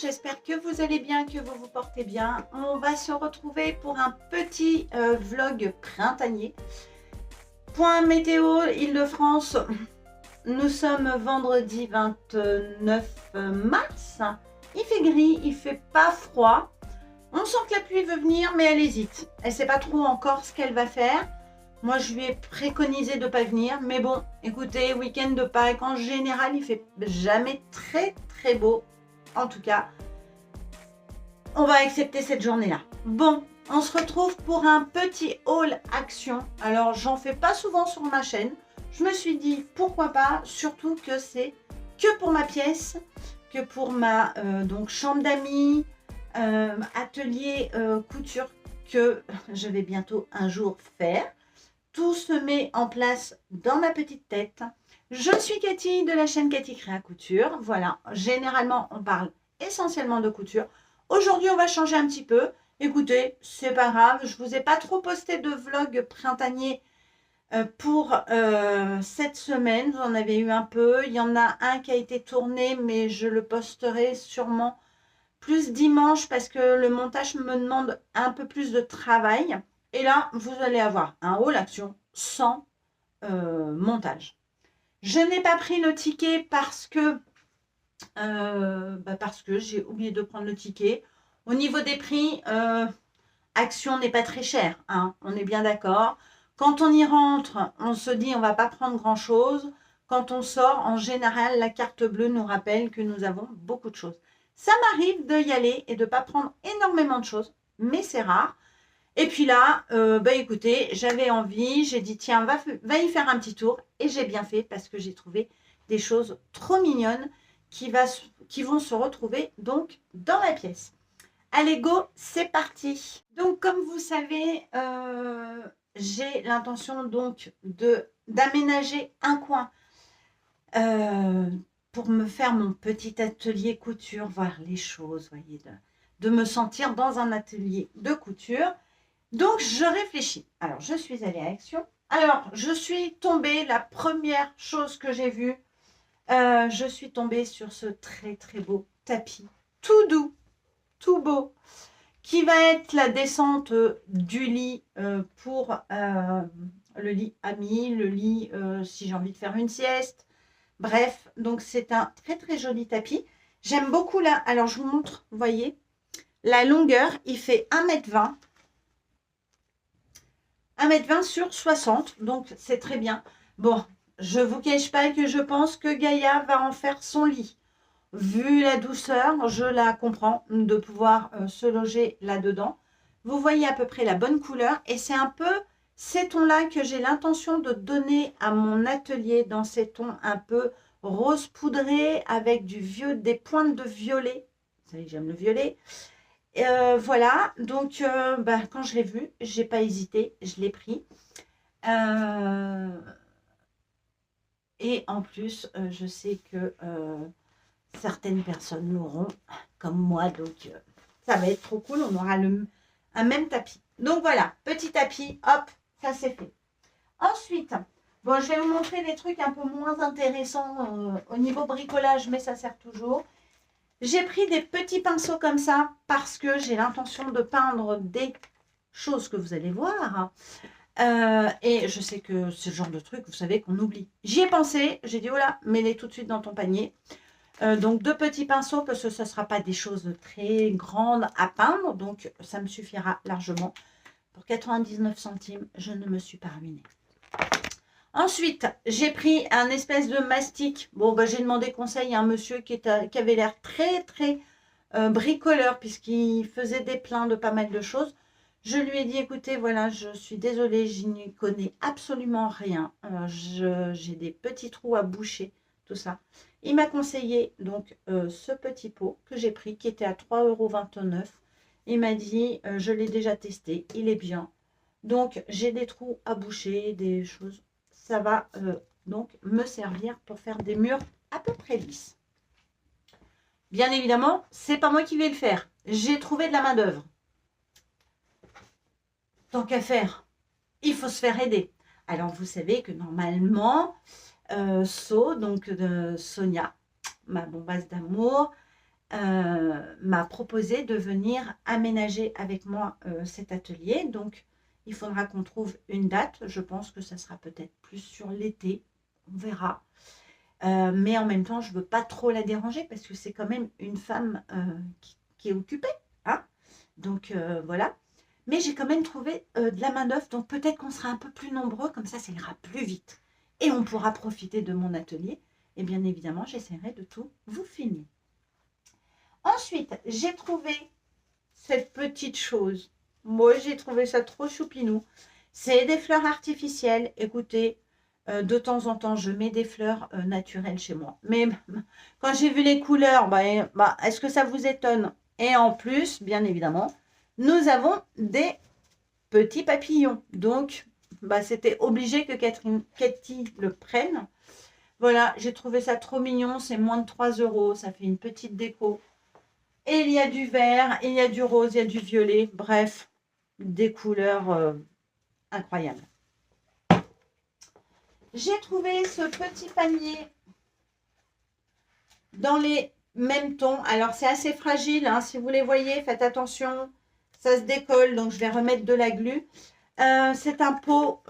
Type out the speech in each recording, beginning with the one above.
j'espère que vous allez bien, que vous vous portez bien. On va se retrouver pour un petit vlog printanier. Point météo Île-de-France, nous sommes vendredi 29 mars. Il fait gris, il fait pas froid. On sent que la pluie veut venir, mais elle hésite. Elle ne sait pas trop encore ce qu'elle va faire. Moi, je lui ai préconisé de ne pas venir. Mais bon, écoutez, week-end de Pâques, en général, il fait jamais très beau. En tout cas, on va accepter cette journée-là. Bon, on se retrouve pour un petit haul action. Alors, j'en fais pas souvent sur ma chaîne. Je me suis dit, pourquoi pas, surtout que c'est que pour ma pièce, que pour ma donc chambre d'amis, atelier couture que je vais bientôt un jour faire. Tout se met en place dans ma petite tête. Je suis Cathy de la chaîne Cathy Créa Couture. Voilà, généralement on parle essentiellement de couture. Aujourd'hui on va changer un petit peu. Écoutez, c'est pas grave, je vous ai pas trop posté de vlog printanier pour cette semaine. Vous en avez eu un peu. Il y en a un qui a été tourné, mais je le posterai sûrement plus dimanche parce que le montage me demande un peu plus de travail. Et là, vous allez avoir un haul action sans montage. Je n'ai pas pris le ticket parce que j'ai oublié de prendre le ticket. Au niveau des prix, Action n'est pas très cher, hein, on est bien d'accord. Quand on y rentre, on se dit on ne va pas prendre grand-chose. Quand on sort, en général, la carte bleue nous rappelle que nous avons beaucoup de choses. Ça m'arrive d'y aller et de ne pas prendre énormément de choses, mais c'est rare. Et puis là, écoutez, j'avais envie, j'ai dit tiens, va y faire un petit tour. Et j'ai bien fait parce que j'ai trouvé des choses trop mignonnes qui vont se retrouver donc dans la pièce. Allez, go, c'est parti. Donc, comme vous savez, j'ai l'intention donc d'aménager un coin pour me faire mon petit atelier couture, voir les choses, voyez, de me sentir dans un atelier de couture. Donc, je réfléchis. Alors, je suis allée à Action. Alors, je suis tombée, la première chose que j'ai vue, je suis tombée sur ce très beau tapis, tout doux, tout beau, qui va être la descente du lit pour le lit ami, le lit si j'ai envie de faire une sieste. Bref, donc c'est un très joli tapis. J'aime beaucoup là. Alors, je vous montre, vous voyez, la longueur, il fait 1,20 m. 1,20 m sur 60, donc c'est très bien. Bon, je ne vous cache pas que je pense que Gaïa va en faire son lit. Vu la douceur, je la comprends de pouvoir se loger là-dedans. Vous voyez à peu près la bonne couleur et c'est un peu ces tons-là que j'ai l'intention de donner à mon atelier dans ces tons un peu rose poudré avec des pointes de violet. Vous savez que j'aime le violet. Voilà, donc quand je l'ai vu, j'ai pas hésité, je l'ai pris. Et en plus, je sais que certaines personnes l'auront comme moi, donc ça va être trop cool, on aura un même tapis. Donc voilà, petit tapis, hop, ça c'est fait. Ensuite, bon, je vais vous montrer des trucs un peu moins intéressants au niveau bricolage, mais ça sert toujours. J'ai pris des petits pinceaux comme ça parce que j'ai l'intention de peindre des choses que vous allez voir. Et je sais que c'est le genre de truc, vous savez, qu'on oublie. J'y ai pensé, j'ai dit, oh là, mets-les tout de suite dans ton panier. Donc, 2 petits pinceaux parce que ce ne sera pas des choses très grandes à peindre. Donc, ça me suffira largement. Pour 99 centimes, je ne me suis pas ruinée. Ensuite, j'ai pris un espèce de mastic. Bon, j'ai demandé conseil à un monsieur qui avait l'air très bricoleur puisqu'il faisait des pleins de pas mal de choses. Je lui ai dit, écoutez, voilà, je suis désolée, je n'y connais absolument rien. J'ai des petits trous à boucher, tout ça. Il m'a conseillé donc ce petit pot que j'ai pris qui était à 3,29 €. Il m'a dit, je l'ai déjà testé, il est bien. Donc, j'ai des trous à boucher, des choses. Ça va donc me servir pour faire des murs à peu près lisses. Bien évidemment, c'est pas moi qui vais le faire. J'ai trouvé de la main d'œuvre. Tant qu'à faire, il faut se faire aider. Alors, vous savez que normalement, donc de Sonia, ma bombasse d'amour, m'a proposé de venir aménager avec moi cet atelier. Donc, il faudra qu'on trouve une date. Je pense que ça sera peut-être plus sur l'été. On verra. Mais en même temps, je ne veux pas trop la déranger parce que c'est quand même une femme qui est occupée. Hein, donc, voilà. Mais j'ai quand même trouvé de la main-d'œuvre. Donc, peut-être qu'on sera un peu plus nombreux. Comme ça ira plus vite. Et on pourra profiter de mon atelier. Et bien évidemment, j'essaierai de tout vous filmer. Ensuite, j'ai trouvé cette petite chose. Moi, j'ai trouvé ça trop choupinou. C'est des fleurs artificielles. Écoutez, de temps en temps, je mets des fleurs naturelles chez moi. Mais quand j'ai vu les couleurs, est-ce que ça vous étonne? Et en plus, bien évidemment, nous avons des petits papillons. Donc, c'était obligé que Cathy le prenne. Voilà, j'ai trouvé ça trop mignon. C'est moins de 3 €. Ça fait une petite déco. Et il y a du vert, il y a du rose, il y a du violet. Bref, des couleurs incroyables. J'ai trouvé ce petit panier dans les mêmes tons. Alors, c'est assez fragile. Hein. Si vous les voyez, faites attention. Ça se décolle, donc je vais remettre de la glu. C'est un pot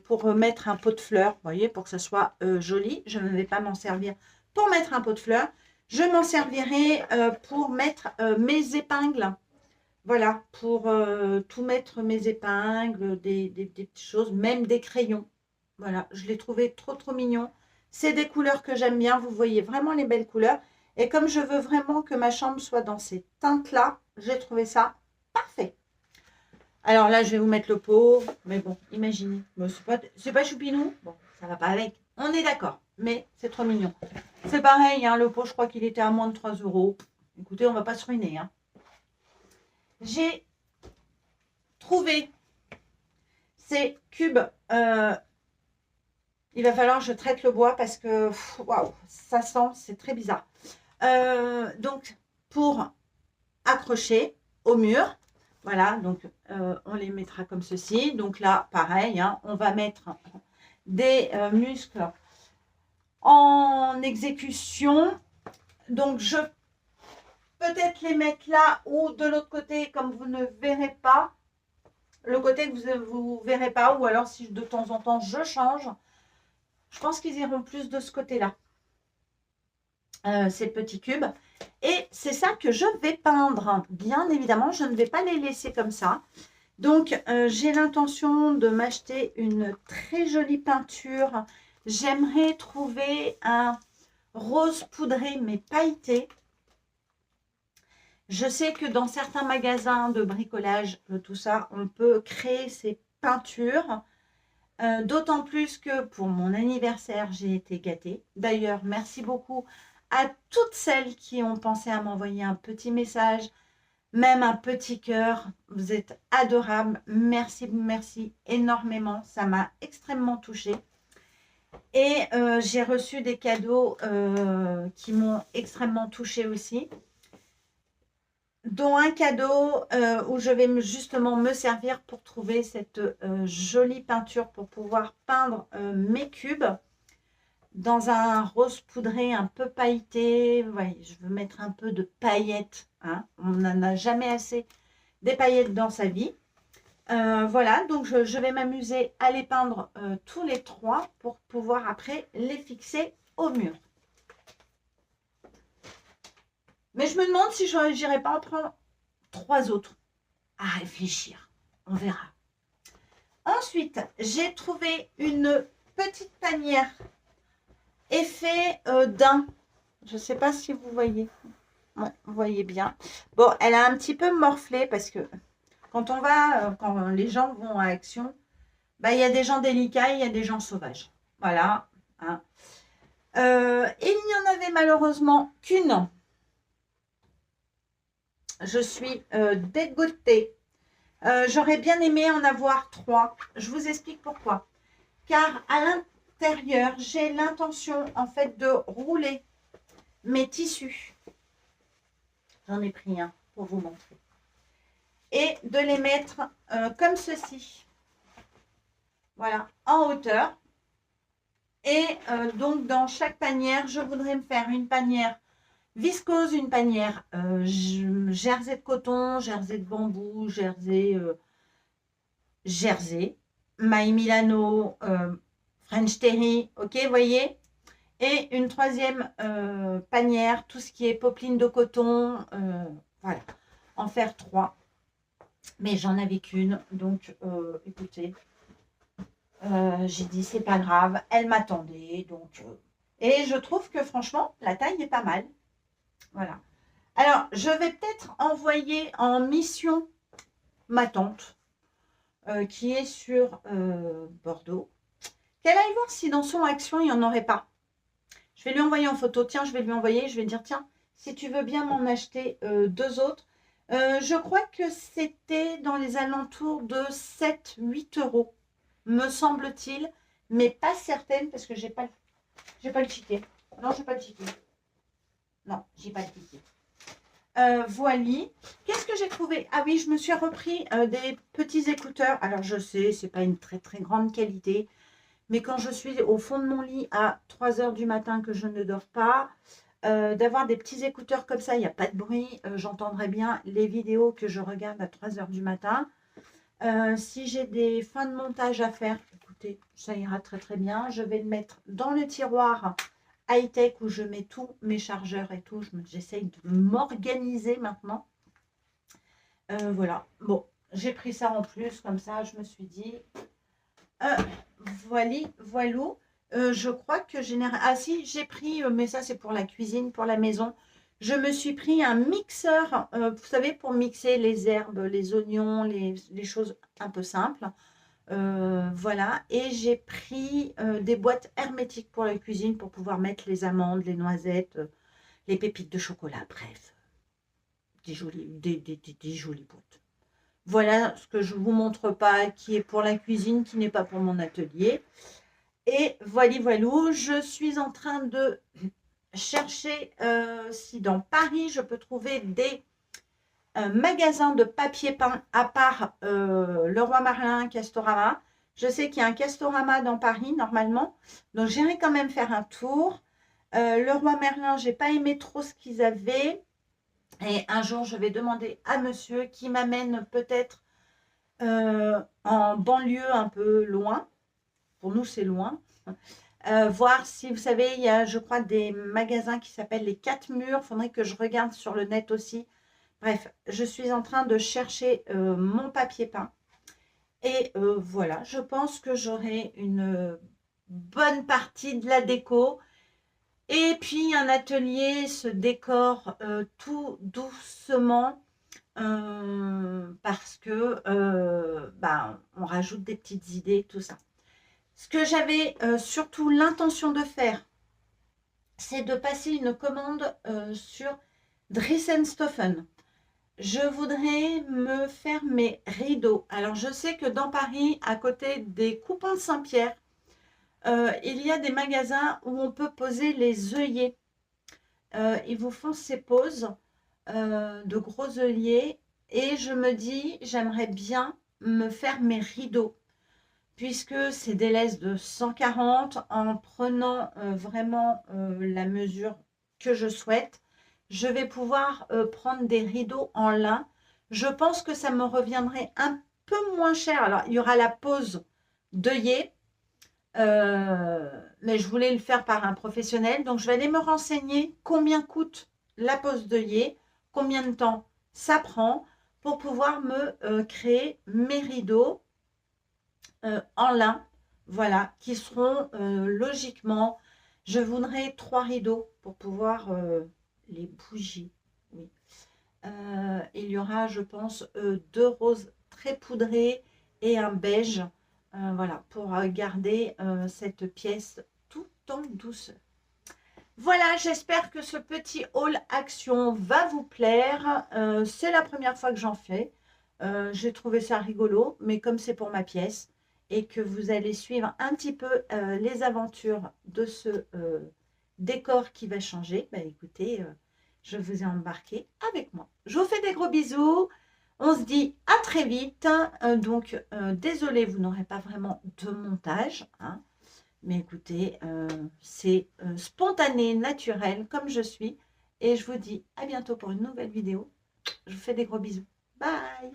pour mettre un pot de fleurs, vous voyez, pour que ça soit joli. Je ne vais pas m'en servir pour mettre un pot de fleurs. Je m'en servirai pour mettre mes épingles. Voilà, pour tout mettre mes épingles, des petites choses, même des crayons. Voilà, je l'ai trouvé trop mignon. C'est des couleurs que j'aime bien. Vous voyez vraiment les belles couleurs. Et comme je veux vraiment que ma chambre soit dans ces teintes-là, j'ai trouvé ça parfait. Alors là, je vais vous mettre le pot. Mais bon, imaginez. Bon, c'est pas choupinou. Bon, ça va pas avec. On est d'accord. Mais c'est trop mignon. C'est pareil, hein, le pot, je crois qu'il était à moins de 3 €. Écoutez, on va pas se ruiner. Hein. J'ai trouvé ces cubes. Il va falloir que je traite le bois parce que, waouh, ça sent, c'est très bizarre. Donc, pour accrocher au mur, voilà, donc on les mettra comme ceci. Donc là, pareil, hein, on va mettre des muscles en exécution. Donc, je peut-être les mettre là ou de l'autre côté, comme vous ne verrez pas. Le côté que vous ne verrez pas, ou alors si de temps en temps je change, je pense qu'ils iront plus de ce côté-là. Ces petits cubes. Et c'est ça que je vais peindre. Bien évidemment, je ne vais pas les laisser comme ça. Donc, j'ai l'intention de m'acheter une très jolie peinture. J'aimerais trouver un rose poudré, mais pailleté. Je sais que dans certains magasins de bricolage, tout ça, on peut créer ces peintures. D'autant plus que pour mon anniversaire, j'ai été gâtée. D'ailleurs, merci beaucoup à toutes celles qui ont pensé à m'envoyer un petit message, même un petit cœur. Vous êtes adorables. Merci, merci énormément. Ça m'a extrêmement touchée. Et j'ai reçu des cadeaux qui m'ont extrêmement touchée aussi. Dont un cadeau où je vais justement me servir pour trouver cette jolie peinture pour pouvoir peindre mes cubes dans un rose poudré un peu pailleté. Ouais, je veux mettre un peu de paillettes. Hein. On n'en a jamais assez des paillettes dans sa vie. Voilà, donc je vais m'amuser à les peindre tous les trois pour pouvoir après les fixer au mur. Mais je me demande si je n'irai pas en prendre 3 autres. À réfléchir. On verra. Ensuite, j'ai trouvé une petite panière effet daim. Je ne sais pas si vous voyez. Ouais, vous voyez bien. Bon, elle a un petit peu morflé parce que quand on va, quand les gens vont à Action, il y a des gens délicats, il y a des gens sauvages. Voilà. Hein. Il n'y en avait malheureusement qu'une. Je suis dégoûtée. J'aurais bien aimé en avoir 3. Je vous explique pourquoi. Car à l'intérieur, j'ai l'intention en fait de rouler mes tissus. J'en ai pris un pour vous montrer. Et de les mettre comme ceci. Voilà, en hauteur. Et donc dans chaque panière, je voudrais me faire une panière Viscose, une panière. Jersey de coton, jersey de bambou, jersey. Maille Milano, French Terry. Ok, vous voyez. Et une troisième panière, tout ce qui est popeline de coton. Voilà. En faire 3. Mais j'en avais qu'une. Donc, écoutez. J'ai dit, c'est pas grave. Elle m'attendait. Donc, et je trouve que franchement, la taille est pas mal. Voilà. Alors, je vais peut-être envoyer en mission ma tante qui est sur Bordeaux. Qu'elle aille voir si dans son action, il n'y en aurait pas. Je vais lui envoyer en photo. Tiens, je vais lui envoyer. Je vais dire, tiens, si tu veux bien m'en acheter 2 autres. Je crois que c'était dans les alentours de 7-8 euros, me semble-t-il. Mais pas certaine parce que j'ai pas le ticket. Non, j'ai pas le ticket. Non, j'ai pas le ticket. Voilà. Qu'est-ce que j'ai trouvé? Ah oui, je me suis repris des petits écouteurs. Alors, je sais, c'est pas une très très grande qualité. Mais quand je suis au fond de mon lit à 3 heures du matin que je ne dors pas, d'avoir des petits écouteurs comme ça, il n'y a pas de bruit. J'entendrai bien les vidéos que je regarde à 3 heures du matin. Si j'ai des fins de montage à faire, écoutez, ça ira très très bien. Je vais le mettre dans le tiroir high-tech où je mets tous mes chargeurs et tout. J'essaye de m'organiser maintenant. Voilà. Bon, j'ai pris ça en plus, comme ça, je me suis dit... Voilou. Je crois que ah si, j'ai pris, mais ça c'est pour la cuisine, pour la maison. Je me suis pris un mixeur, vous savez, pour mixer les herbes, les oignons, les choses un peu simples. Voilà. Et j'ai pris des boîtes hermétiques pour la cuisine pour pouvoir mettre les amandes, les noisettes, les pépites de chocolat. Bref, des jolies boîtes. Voilà ce que je ne vous montre pas, qui est pour la cuisine, qui n'est pas pour mon atelier. Et voilou, je suis en train de chercher si dans Paris, je peux trouver des magasins de papier peint à part Leroy Merlin, Castorama. Je sais qu'il y a un Castorama dans Paris, normalement. Donc, j'irai quand même faire un tour. Leroy Merlin, je n'ai pas aimé trop ce qu'ils avaient. Et un jour, je vais demander à monsieur qui m'amène peut-être en banlieue un peu loin. Pour nous, c'est loin. Voir si, vous savez, il y a, je crois, des magasins qui s'appellent les 4 murs. Il faudrait que je regarde sur le net aussi. Bref, je suis en train de chercher mon papier peint. Et voilà, je pense que j'aurai une bonne partie de la déco. Et puis, un atelier se décore tout doucement. Parce que on rajoute des petites idées, tout ça. Ce que j'avais surtout l'intention de faire, c'est de passer une commande sur Dressenstoffen. Je voudrais me faire mes rideaux. Alors, je sais que dans Paris, à côté des Coupins Saint-Pierre, il y a des magasins où on peut poser les œillets. Ils vous font ces poses de gros œillets. Et je me dis, j'aimerais bien me faire mes rideaux. Puisque c'est des laisses de 140, en prenant vraiment la mesure que je souhaite, je vais pouvoir prendre des rideaux en lin. Je pense que ça me reviendrait un peu moins cher. Alors, il y aura la pose d'œillet, mais je voulais le faire par un professionnel. Donc, je vais aller me renseigner combien coûte la pose d'œillet, combien de temps ça prend pour pouvoir me créer mes rideaux en lin, voilà, qui seront logiquement, je voudrais 3 rideaux pour pouvoir les bougies, oui. Il y aura, je pense, 2 roses très poudrées et un beige, voilà, pour garder cette pièce tout en douceur. Voilà, j'espère que ce petit haul action va vous plaire. C'est la première fois que j'en fais. J'ai trouvé ça rigolo, mais comme c'est pour ma pièce, et que vous allez suivre un petit peu les aventures de ce décor qui va changer, bah écoutez, je vous ai embarqué avec moi. Je vous fais des gros bisous. On se dit à très vite. Désolée, vous n'aurez pas vraiment de montage. Hein, mais écoutez, c'est spontané, naturel, comme je suis. Et je vous dis à bientôt pour une nouvelle vidéo. Je vous fais des gros bisous. Bye!